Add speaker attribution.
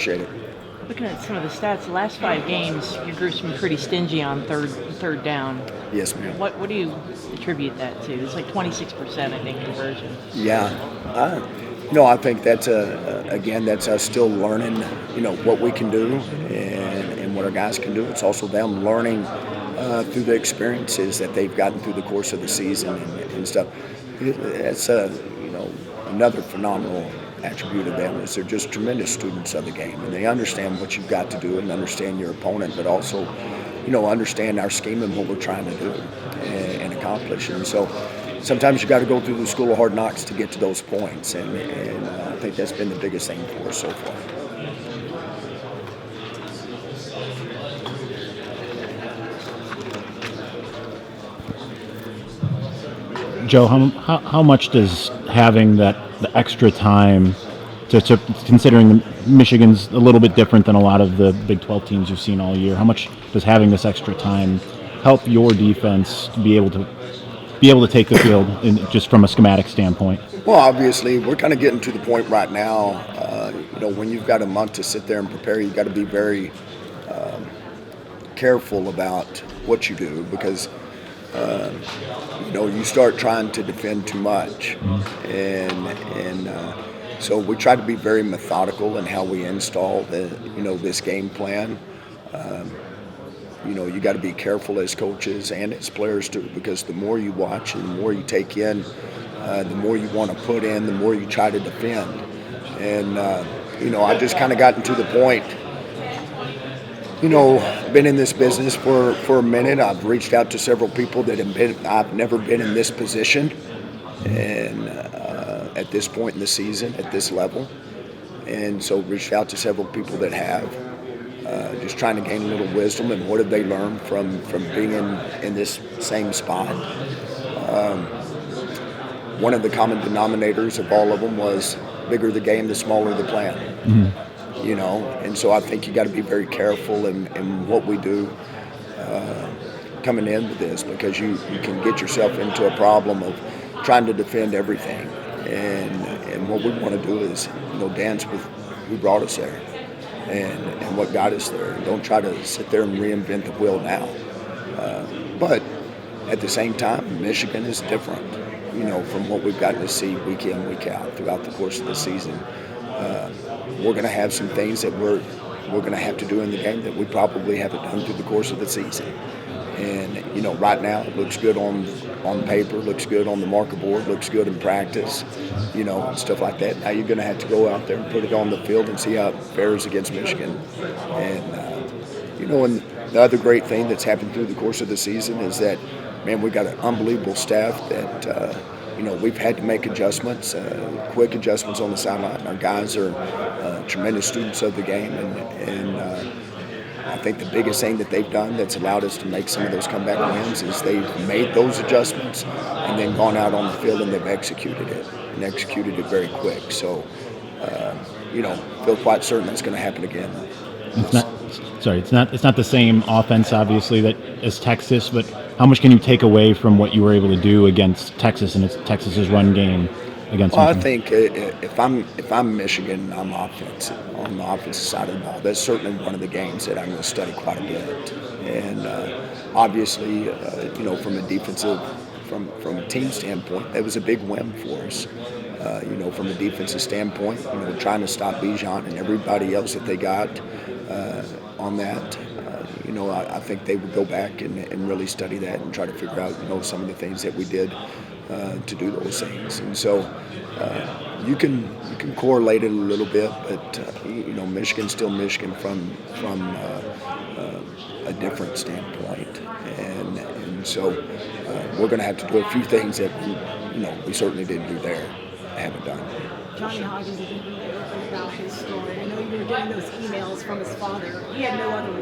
Speaker 1: appreciate it.
Speaker 2: Looking at some of the stats, the last 5 games, your group's been pretty stingy on third down.
Speaker 1: Yes, ma'am.
Speaker 2: What do you attribute that to? It's like 26%, I think, conversion.
Speaker 1: Yeah. I think that's that's us still learning, what we can do and what our guys can do. It's also them learning through the experiences that they've gotten through the course of the season and stuff. It's another phenomenal attribute of them is they're just tremendous students of the game, and they understand what you've got to do and understand your opponent, but also, understand our scheme and what we're trying to do and accomplish. And so sometimes you got to go through the school of hard knocks to get to those points, and I think that's been the biggest thing for us so far.
Speaker 3: Joe, how much does having the extra time to considering Michigan's a little bit different than a lot of the Big 12 teams you've seen all year, how much does having this extra time help your defense to be able to take the field just from a schematic standpoint?
Speaker 1: Well, obviously, we're kind of getting to the point right now, when you've got a month to sit there and prepare, you've got to be very careful about what you do because you start trying to defend too much, and so we try to be very methodical in how we install this game plan. You got to be careful as coaches and as players too, because the more you watch and the more you take in, the more you want to put in, the more you try to defend. And I just kind of gotten to the point. Been in this business for a minute. I've reached out to several people that I've never been in this position, and at this point in the season, at this level, and so reached out to several people that have, just trying to gain a little wisdom and what did they learn from being in this same spot. One of the common denominators of all of them was bigger the game, the smaller the plan. Mm-hmm. And so I think you got to be very careful in what we do coming into this, because you can get yourself into a problem of trying to defend everything. And what we want to do is, dance with who brought us there and what got us there. And don't try to sit there and reinvent the wheel now. But at the same time, Michigan is different, from what we've gotten to see week in, week out throughout the course of the season. We're going to have some things that we're going to have to do in the game that we probably haven't done through the course of the season. And, right now it looks good on paper, looks good on the marker board, looks good in practice, and stuff like that. Now you're going to have to go out there and put it on the field and see how it fares against Michigan. And, and the other great thing that's happened through the course of the season is that, man, we've got an unbelievable staff that, we've had to make adjustments, quick adjustments on the sideline. Our guys are tremendous students of the game, and I think the biggest thing that they've done that's allowed us to make some of those comeback wins is they've made those adjustments and then gone out on the field and they've executed it very quick. So, feel quite certain that's going to happen again.
Speaker 3: It's not the same offense, obviously, that as Texas, but how much can you take away from what you were able to do against Texas and Texas's run game against Michigan?
Speaker 1: I think if I'm Michigan, I'm offensive on the offensive side of the ball. That's certainly one of the games that I'm going to study quite a bit. And obviously, from a defensive, from a team standpoint, that was a big win for us. From a defensive standpoint, trying to stop Bijan and everybody else that they got on that. I think they would go back and really study that and try to figure out, some of the things that we did to do those things. And so you can correlate it a little bit, but Michigan's still Michigan from a different standpoint, and so we're going to have to do a few things that we certainly didn't do there, haven't done.
Speaker 4: Johnny Hodges, about his story. I know you were getting those emails from his father. He had no other